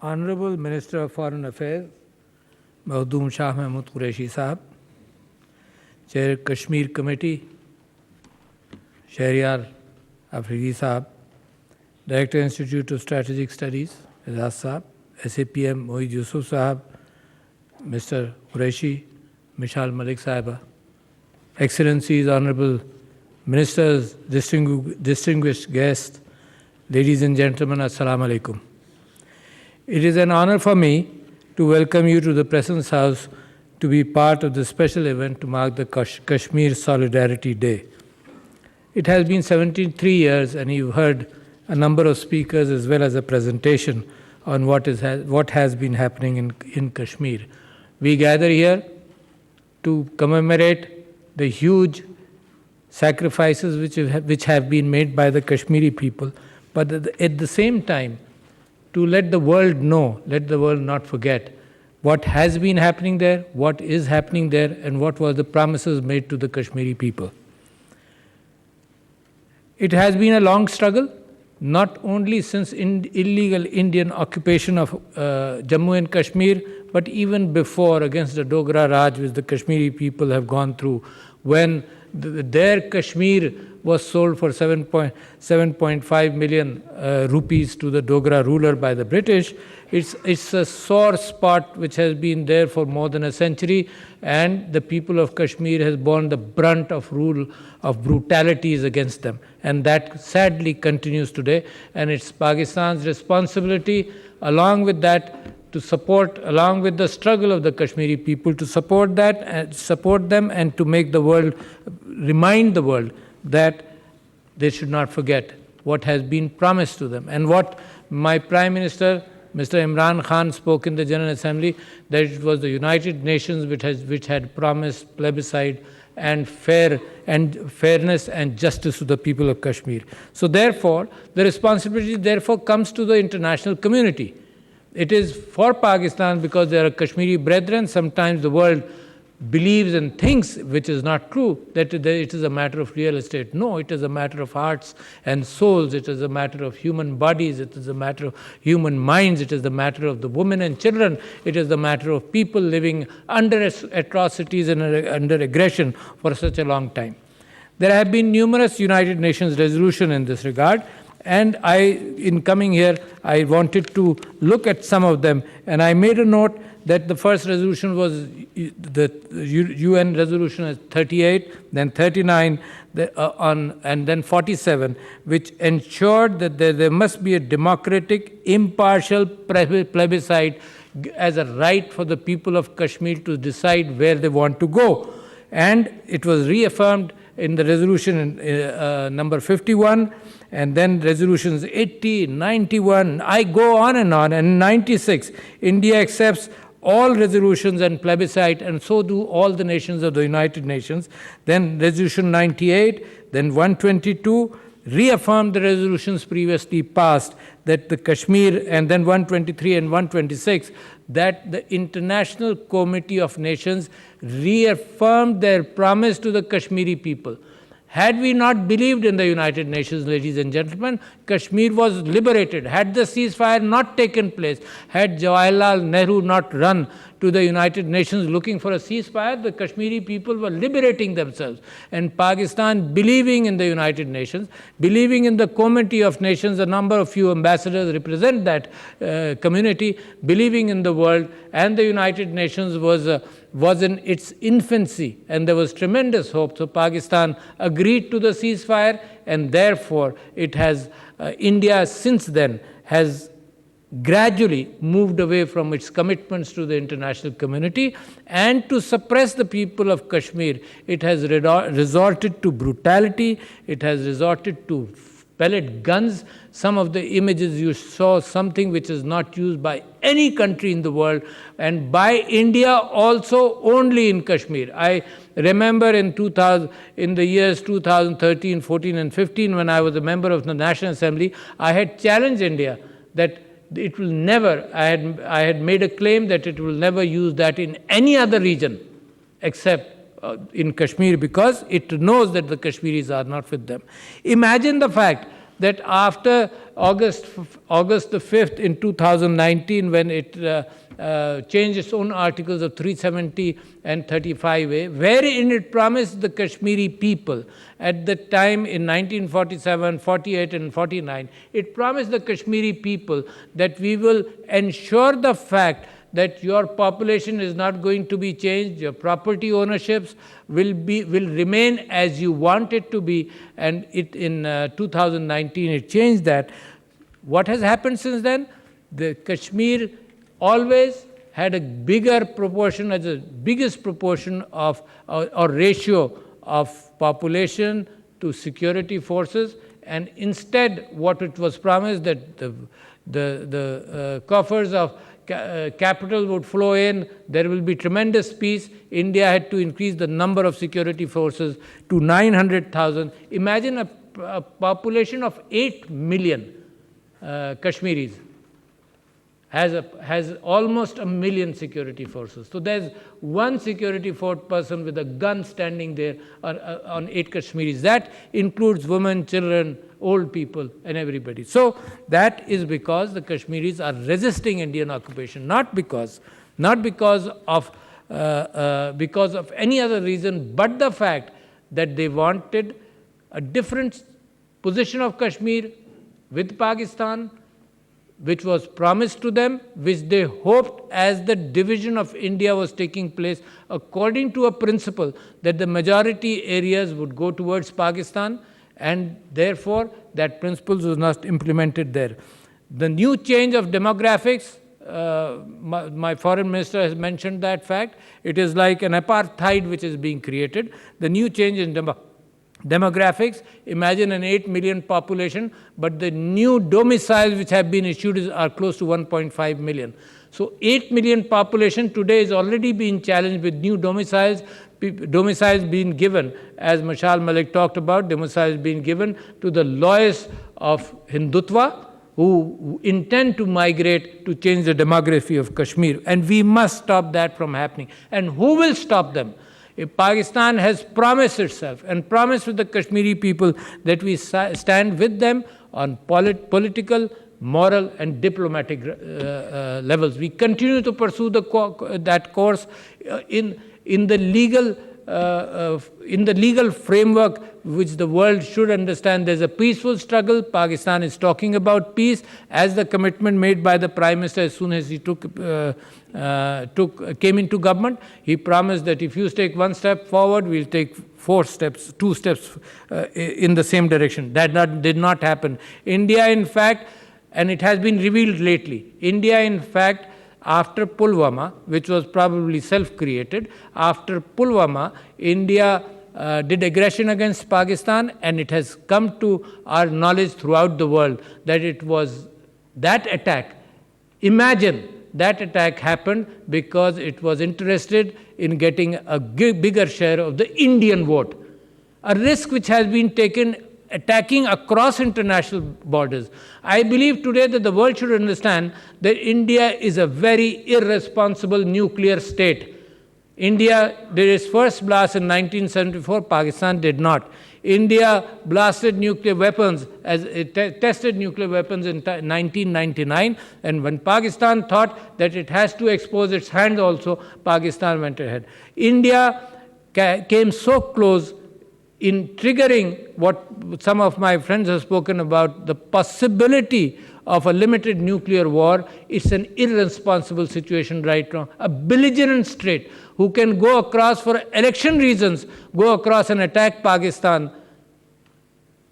Honorable Minister of Foreign Affairs, Makhdoom Shah Mahmood Qureshi Sahab, Chair Kashmir Committee, Shahryar Afridi Sahab, Director Institute of Strategic Studies, Azaz Sahab, SAPM Mohid Yusuf Sahab, Mr. Qureshi, Mishal Malik Sahiba, Excellencies, Honorable Ministers, distinguished guests, ladies and gentlemen, Assalamu alaikum. It is an honor for me to welcome you to the President's House to be part of this special event to mark the Kashmir Solidarity Day. It has been 73 years and you've heard a number of speakers as well as a presentation on what has been happening in Kashmir. We gather here to commemorate the huge sacrifices which have been made by the Kashmiri people, but at the same time, to let the world know, let the world not forget what has been happening there, what is happening there, and what were the promises made to the Kashmiri people. It has been a long struggle, not only since illegal Indian occupation of Jammu and Kashmir, but even before against the Dogra Raj which the Kashmiri people have gone through, when their Kashmir was sold for 7.5 million rupees to the Dogra ruler by the British. It's a sore spot which has been there for more than a century, and the people of Kashmir has borne the brunt of rule of brutalities against them. And that sadly continues today, and it's Pakistan's responsibility along with that to support, along with the struggle of the Kashmiri people, to support that and support them and to make the world, remind the world that they should not forget what has been promised to them. And what my Prime Minister, Mr. Imran Khan, spoke in the General Assembly, that it was the United Nations which had promised plebiscite and fairness and justice to the people of Kashmir. So therefore, the responsibility therefore comes to the international community. It is for Pakistan because they are Kashmiri brethren. Sometimes the world believes and thinks, which is not true, that it is a matter of real estate. No, it is a matter of hearts and souls. It is a matter of human bodies. It is a matter of human minds. It is the matter of the women and children. It is the matter of people living under atrocities and under aggression for such a long time. There have been numerous United Nations resolutions in this regard. And in coming here, I wanted to look at some of them. And I made a note that the first resolution was the UN resolution 38, then 39, and then 47, which ensured that there must be a democratic, impartial plebiscite as a right for the people of Kashmir to decide where they want to go. And it was reaffirmed in the resolution number 51, and then resolutions 80, 91, I go on, and 96, India accepts all resolutions and plebiscite, and so do all the nations of the United Nations. Then resolution 98, then 122, reaffirmed the resolutions previously passed, that the Kashmir, and then 123 and 126, that the International Committee of Nations reaffirmed their promise to the Kashmiri people. Had we not believed in the United Nations, ladies and gentlemen, Kashmir was liberated. Had the ceasefire not taken place, had Jawaharlal Nehru not run to the United Nations looking for a ceasefire, the Kashmiri people were liberating themselves. And Pakistan, believing in the United Nations, believing in the Committee of Nations, a number of few ambassadors represent that community, believing in the world, and the United Nations was in its infancy, and there was tremendous hope. So Pakistan agreed to the ceasefire, and therefore it has, India since then has gradually moved away from its commitments to the international community, and to suppress the people of Kashmir, it has resorted to brutality, it has resorted to pellet guns. Some of the images you saw, something which is not used by any country in the world, and by India also only in Kashmir. I remember in the years 2013, 14 and 15, when I was a member of the National Assembly, I had challenged India that it will never, I had made a claim that it will never use that in any other region except in Kashmir, because it knows that the Kashmiris are not with them. Imagine the fact that after August the 5th in 2019, when it changed its own articles of 370 and 35A, wherein it promised the Kashmiri people at the time in 1947, 48 and 49, it promised the Kashmiri people that we will ensure the fact that your population is not going to be changed, your property ownerships will remain as you want it to be, and in 2019 it changed that. What has happened since then? The Kashmir always had a bigger proportion, as the biggest proportion of or ratio of population to security forces, and instead what it was promised that the coffers of capital would flow in, there will be tremendous peace. India had to increase the number of security forces to 900,000. Imagine a population of 8 million Kashmiris has almost 1 million security forces. So there's one security force person with a gun standing there on 8 Kashmiris. That includes women, children, old people, and everybody. So that is because the Kashmiris are resisting Indian occupation, not because of any other reason, but the fact that they wanted a different position of Kashmir with Pakistan, which was promised to them, which they hoped as the division of India was taking place, according to a principle that the majority areas would go towards Pakistan, and therefore that principle was not implemented there. The new change of demographics, my foreign minister has mentioned that fact, it is like an apartheid which is being created. The new change in demographics, imagine an 8 million population, but the new domiciles which have been issued are close to 1.5 million. So 8 million population today is already being challenged with new domiciles being given, as Mashal Malik talked about, domiciles being given to the loyalists of Hindutva who intend to migrate to change the demography of Kashmir. And we must stop that from happening. And who will stop them? If Pakistan has promised itself and promised with the Kashmiri people that we stand with them on political, moral and diplomatic levels. We continue to pursue that course in the legal framework which the world should understand. There's a peaceful struggle. Pakistan is talking about peace, as the commitment made by the Prime Minister as soon as he came into government. He promised that if you take one step forward, we'll take 2 steps in the same direction. That did not happen. India, in fact, and it has been revealed lately, India, in fact, after Pulwama, which was probably self-created, after Pulwama, India did aggression against Pakistan, and it has come to our knowledge throughout the world that it was that attack. Imagine that attack happened because it was interested in getting a bigger share of the Indian vote. A risk which has been taken attacking across international borders. I believe today that the world should understand that India is a very irresponsible nuclear state. India did its first blast in 1974, Pakistan did not. India blasted nuclear weapons, as it tested nuclear weapons in 1999, and when Pakistan thought that it has to expose its hand also, Pakistan went ahead. India came so close in triggering what some of my friends have spoken about, the possibility of a limited nuclear war. It's an irresponsible situation right now. A belligerent state who can go across for election reasons, go across and attack Pakistan,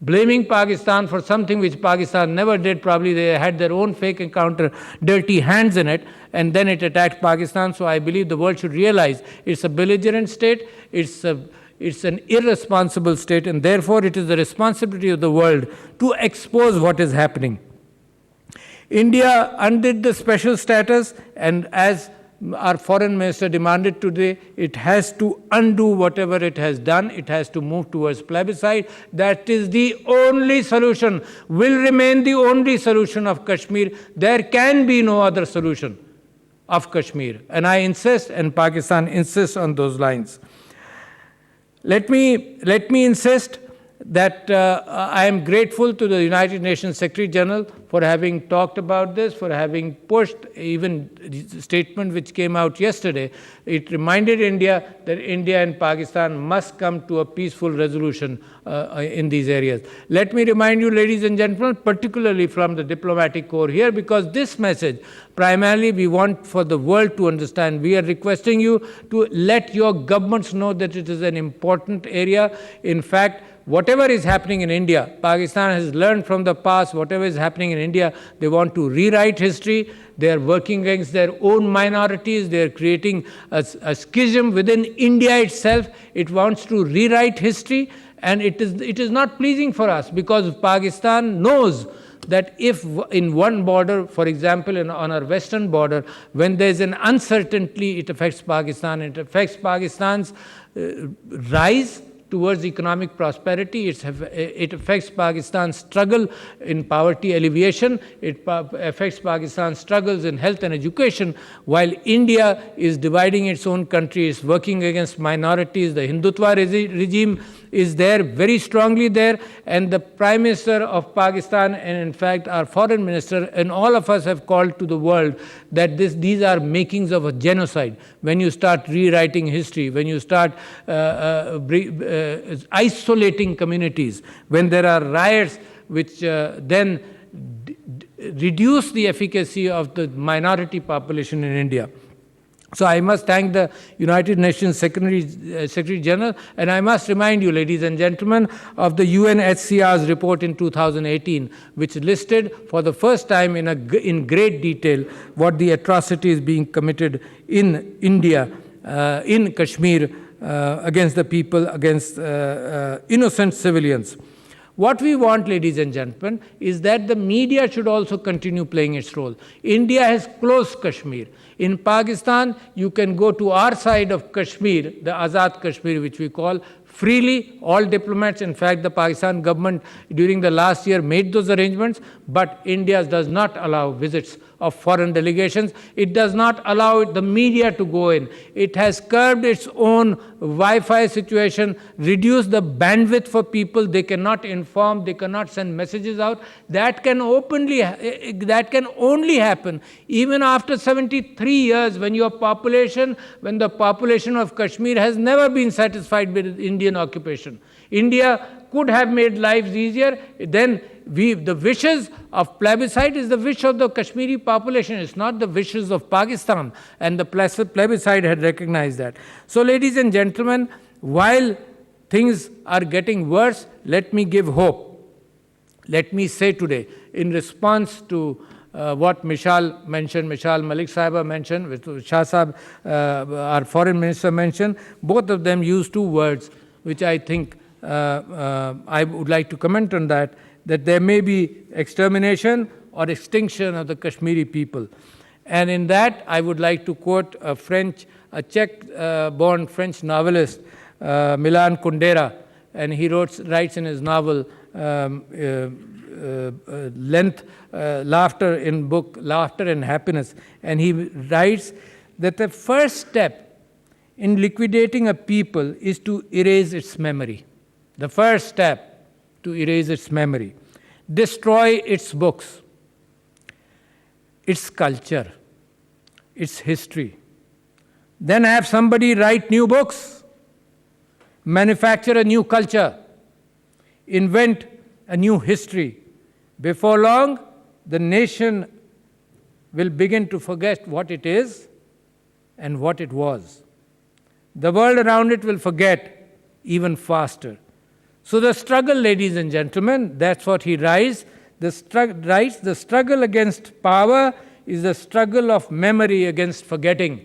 blaming Pakistan for something which Pakistan never did. Probably they had their own fake encounter, dirty hands in it, and then it attacked Pakistan. So I believe the world should realize it's a belligerent state, it's an irresponsible state, and therefore it is the responsibility of the world to expose what is happening. India undid the special status, and as our foreign minister demanded today, it has to undo whatever it has done. It has to move towards plebiscite. That is the only solution, will remain the only solution of Kashmir. There can be no other solution of Kashmir. And I insist, and Pakistan insists on those lines. Let me insist that I am grateful to the United Nations Secretary General for having talked about this, for having pushed even the statement which came out yesterday. It reminded India that India and Pakistan must come to a peaceful resolution in these areas. Let me remind you, ladies and gentlemen, particularly from the diplomatic corps here, because this message, primarily we want for the world to understand. We are requesting you to let your governments know that it is an important area. In fact, whatever is happening in India, Pakistan has learned from the past. Whatever is happening in India, they want to rewrite history. They are working against their own minorities. They are creating a schism within India itself. It wants to rewrite history, and it is not pleasing for us, because Pakistan knows that if in one border, for example, on our western border, when there is an uncertainty, it affects Pakistan. It affects Pakistan's rise towards economic prosperity. It affects Pakistan's struggle in poverty alleviation. It affects Pakistan's struggles in health and education. While India is dividing its own country, is working against minorities. The Hindutva regime is there, very strongly there, and the Prime Minister of Pakistan, and in fact our Foreign Minister, and all of us have called to the world that these are makings of a genocide. When you start rewriting history, when you start isolating communities, when there are riots which then reduce the efficacy of the minority population in India. So I must thank the United Nations Secretary General, and I must remind you, ladies and gentlemen, of the UNHCR's report in 2018, which listed for the first time in great detail what the atrocities being committed in India, in Kashmir, against the people, against innocent civilians. What we want, ladies and gentlemen, is that the media should also continue playing its role. India has closed Kashmir. In Pakistan, you can go to our side of Kashmir, the Azad Kashmir, which we call, freely. All diplomats, in fact, the Pakistan government during the last year made those arrangements, but India does not allow visits of foreign delegations. It does not allow the media to go in. It has curbed its own Wi-Fi situation, reduced the bandwidth for people. They cannot inform, they cannot send messages out. That can only happen even after 73 years, when the population of Kashmir has never been satisfied with Indian occupation. India could have made lives easier. Then the wishes of plebiscite is the wish of the Kashmiri population. It's not the wishes of Pakistan. And the plebiscite had recognized that. So, ladies and gentlemen, while things are getting worse, let me give hope. Let me say today, in response to what Mishal Malik Sahiba mentioned, which Shah Sahib, our foreign minister, mentioned, both of them used two words which I think I would like to comment on that there may be extermination or extinction of the Kashmiri people. And in that, I would like to quote a Czech-born French novelist, Milan Kundera, and he writes in his novel, Laughter and Happiness, and he writes that the first step in liquidating a people is to erase its memory. The first step to erase its memory, destroy its books, its culture, its history. Then have somebody write new books, manufacture a new culture, invent a new history. Before long, the nation will begin to forget what it is and what it was. The world around it will forget even faster. So the struggle, ladies and gentlemen, that's what he writes. The struggle against power is the struggle of memory against forgetting.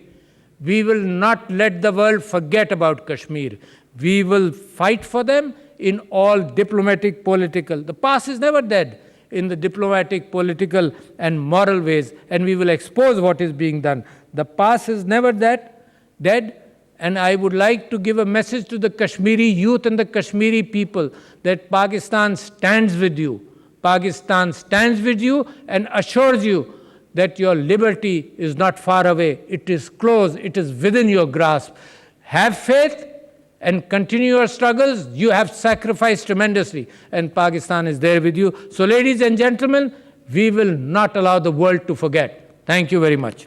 We will not let the world forget about Kashmir. We will fight for them in all diplomatic, political. The past is never dead in the diplomatic, political, and moral ways, and we will expose what is being done. The past is never dead. And I would like to give a message to the Kashmiri youth and the Kashmiri people that Pakistan stands with you. Pakistan stands with you and assures you that your liberty is not far away. It is close. It is within your grasp. Have faith and continue your struggles. You have sacrificed tremendously, and Pakistan is there with you. So, ladies and gentlemen, we will not allow the world to forget. Thank you very much.